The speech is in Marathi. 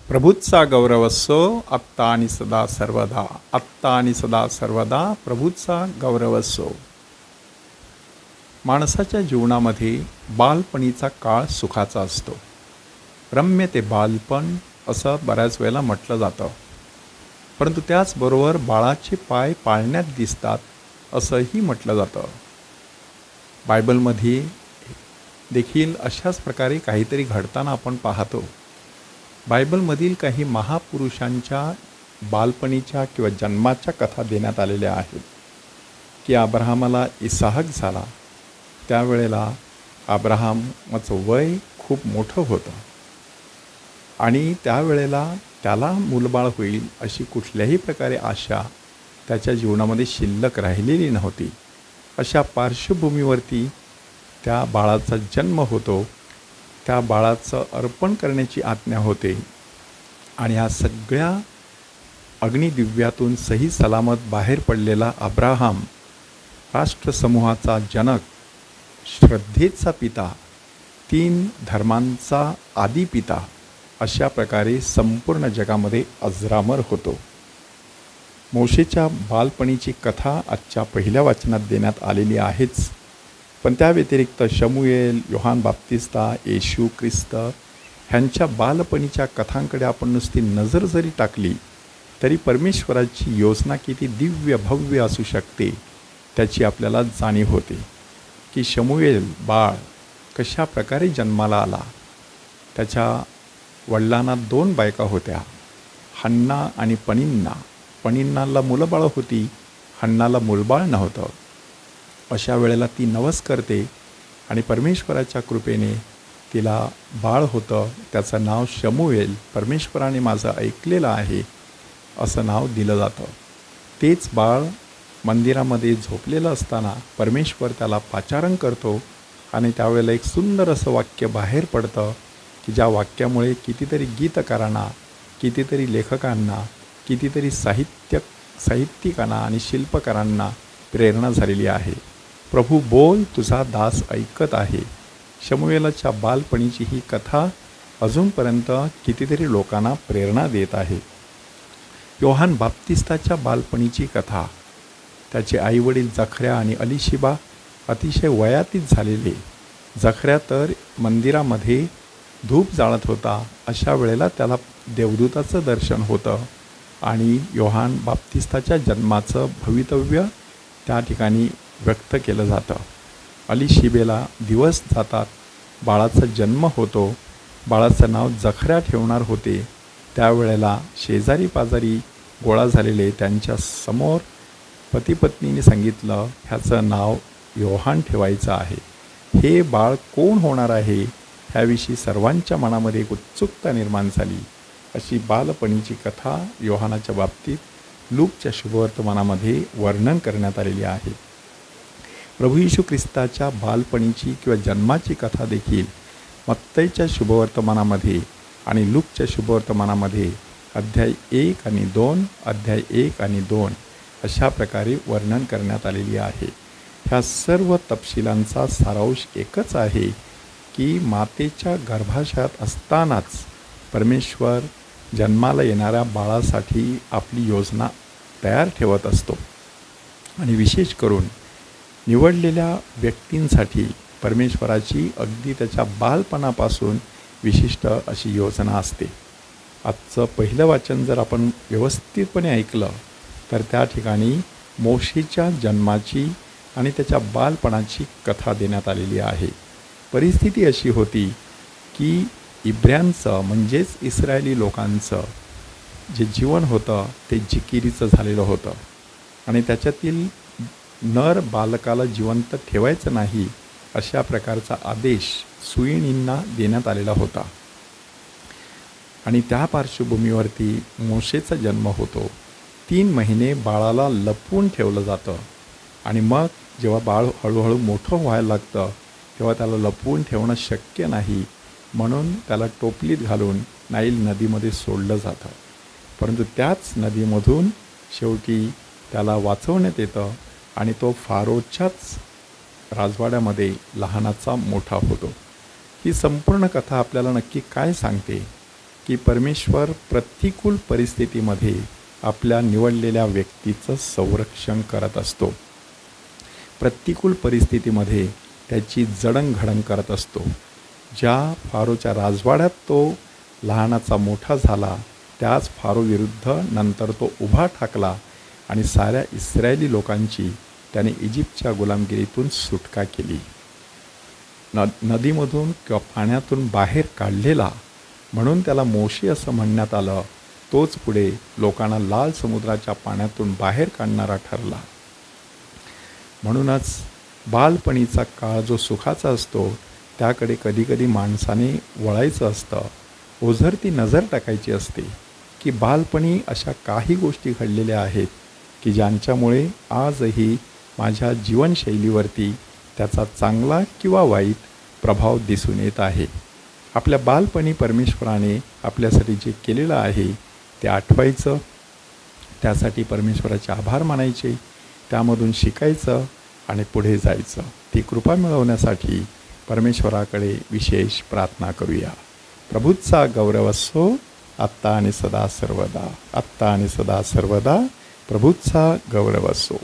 प्रभूचा गौरवस्सो आत्ता आणि सदा सर्वदा. आत्ता आणि सदा सर्वदा प्रभूचा गौरवस्सो. माणसाच्या जीवनामध्ये बालपणीचा काळ सुखाचा असतो. रम्य ते बालपण असं बऱ्याच वेळेला म्हटलं जातं. परंतु त्याचबरोबर बाळाचे पाय पाळण्यात दिसतात असंही म्हटलं जातं. बायबलमध्ये देखील अशाच प्रकारे काहीतरी घडताना आपण पाहतो. बायबलमधील काही महापुरुषांच्या बालपणीच्या किंवा जन्माच्या कथा देण्यात आलेल्या आहेत की अब्राहमाला इसाहक झाला त्यावेळेला अब्राहमाचं वय खूप मोठं होतं आणि त्यावेळेला त्याला मूलबाळ होईल अशी कुठल्याही प्रकारे आशा त्याच्या जीवनामध्ये शिल्लक राहिलेली नव्हती. अशा पार्श्वभूमीवरती त्या बाळाचा जन्म होतो. त्या बाळाचं अर्पण करण्याची आज्ञा होते आणि ह्या सगळ्या अग्निदिव्यातून सही सलामत बाहेर पडलेला अब्राहम राष्ट्रसमूहाचा जनक, श्रद्धेचा पिता, 3 धर्मांचा आदिपिता अशा प्रकारे संपूर्ण जगामध्ये अजरामर होतो. मोशेच्या बालपणीची कथा आजच्या पहिल्या वाचनात देण्यात आलेली आहेच, पण त्या व्यतिरिक्त शमूएल, योहान बाप्तिस्ता, येशू ख्रिस्त ह्यांच्या बालपणीच्या कथांकडे आपण नुसती नजर जरी टाकली तरी परमेश्वराची योजना किती दिव्य भव्य असू शकते त्याची आपल्याला जाणीव होते. की शमूएल बाळ कशा प्रकारे जन्माला आला. त्याच्या वडिलांना 2 बायका होत्या, हन्ना आणि पनिन्ना. पनिन्नाला मुलंबाळ होती, हन्नाला मूलबाळ नव्हतं. अशा वेळेला ती नवस करते आणि परमेश्वराच्या कृपेने तिला बाळ होतं. त्याचं नाव शमूएल, परमेश्वराने माझं ऐकलेलं आहे असं नाव दिलं जातं. तेच बाळ मंदिरामध्ये झोपलेलं असताना परमेश्वर त्याला पाचारण करतो आणि त्यावेळेला एक सुंदर असं वाक्य बाहेर पडतं की ज्या वाक्यामुळे कितीतरी गीतकारांना, कितीतरी लेखकांना, कितीतरी साहित्यिकांना आणि शिल्पकारांना प्रेरणा झालेली आहे. प्रभू बोल, तुझा दास ऐकत आहे. शमूएलाच्या बालपणीची ही कथा अजूनपर्यंत कितीतरी लोकांना प्रेरणा देत आहे. योहान बाप्तिस्ताच्या बालपणीची कथा, त्याचे आईवडील जखऱ्या आणि अलिशिबा अतिशय वयातीत झालेले. जखऱ्या तर मंदिरामध्ये धूप जाळत होता. अशा वेळेला त्याला देवदूताचं दर्शन होतं आणि योहान बाप्तिस्ताच्या जन्माचं भवितव्य त्या ठिकाणी व्यक्त केलं जातं. अलिशिबेला दिवस जातात, बाळाचा जन्म होतो. बाळाचं नाव जखऱ्या ठेवणार होते. त्यावेळेला शेजारी पाजारी गोळा झालेले त्यांच्या समोर पतीपत्नीने सांगितलं ह्याचं नाव योहान ठेवायचं आहे. हे बाळ कोण होणार आहे ह्याविषयी सर्वांच्या मनामध्ये एक उत्सुकता निर्माण झाली. अशी बालपणीची कथा योहानाच्या बाबतीत लूकच्या शुभवर्तमानामध्ये वर्णन करण्यात आलेली आहे. प्रभू येशू ख्रिस्ताच्या बालपणीची किंवा जन्माची कथा देखील मत्तईच्या शुभवर्तमानामध्ये आणि लूकच्या शुभवर्तमानामध्ये अध्याय 1 आणि 2, अध्याय 1 आणि 2 अशा प्रकारे वर्णन करण्यात आलेली आहे. ह्या सर्व तपशिलांचा सारांश एकच आहे की मातेच्या गर्भाशयात असतानाच परमेश्वर जन्माला येणाऱ्या बाळासाठी आपली योजना तयार ठेवत असतो आणि विशेष करून निवडलेल्या व्यक्तींसाठी परमेश्वराची अगदी त्याच्या बालपणापासून विशिष्ट अशी योजना असते. आजचं पहिलं वाचन जर आपण व्यवस्थितपणे ऐकलं तर त्या ठिकाणी मोशेच्या जन्माची आणि त्याच्या बालपणाची कथा देण्यात आलेली आहे. परिस्थिती अशी होती की इब्र्यांचं म्हणजेच इस्रायली लोकांचं जे जीवन होतं ते जिकिरीचं झालेलं होतं आणि त्याच्यातील नर बालकाला जिवंत ठेवायचं नाही अशा प्रकारचा आदेश सुयीणींना देण्यात आलेला होता आणि त्या पार्श्वभूमीवरती मोशेचा जन्म होतो. 3 महिने बाळाला लपवून ठेवलं जातं आणि मग जेव्हा बाळ हळूहळू मोठं व्हायला लागतं तेव्हा त्याला लपवून ठेवणं शक्य नाही म्हणून त्याला टोपलीत घालून नाईल नदीमध्ये सोडलं जातं. परंतु त्याच नदीमधून शेवटी त्याला वाचवण्यात येतं आणि तो फारोच्याच राजवाड्यामध्ये लहानाचा मोठा होतो. ही संपूर्ण कथा आपल्याला नक्की काय सांगते की परमेश्वर प्रतिकूल परिस्थितीमध्ये आपल्या निवडलेल्या व्यक्तीचं संरक्षण करत असतो. प्रतिकूल परिस्थितीमध्ये त्याची जडणघडण करत असतो. ज्या फारोच्या राजवाड्यात तो लहानाचा मोठा झाला, त्याच फारो विरुद्ध नंतर तो उभा ठाकला आणि साऱ्या इस्रायली लोकांची त्याने इजिप्तच्या गुलामगिरीतून सुटका केली. नदीमधून किंवा पाण्यातून बाहेर काढलेला म्हणून त्याला मोशे असं म्हणण्यात आलं. तोच पुढे लोकांना लाल समुद्राच्या पाण्यातून बाहेर काढणारा ठरला. म्हणूनच बालपणीचा काळ जो सुखाचा असतो त्याकडे कधीकधी माणसाने वळायचं असतं. ओझरती नजर टाकायची असते की बालपणी अशा काही गोष्टी घडलेल्या आहेत की ज्यांच्यामुळे आजही माझ्या जीवनशैलीवरती त्याचा चांगला किंवा वाईट प्रभाव दिसून येत आहे. आपल्या बालपणी परमेश्वराने आपल्यासाठी जे केलेलं आहे ते आठवायचं, त्यासाठी परमेश्वराचे आभार मानायचे, त्यामधून शिकायचं आणि पुढे जायचं. ती कृपा मिळवण्यासाठी परमेश्वराकडे विशेष प्रार्थना करूया. प्रभूचा गौरव असो आत्ता आणि सदा सर्वदा. आत्ता आणि सदा सर्वदा प्रभूचा गौरव असो.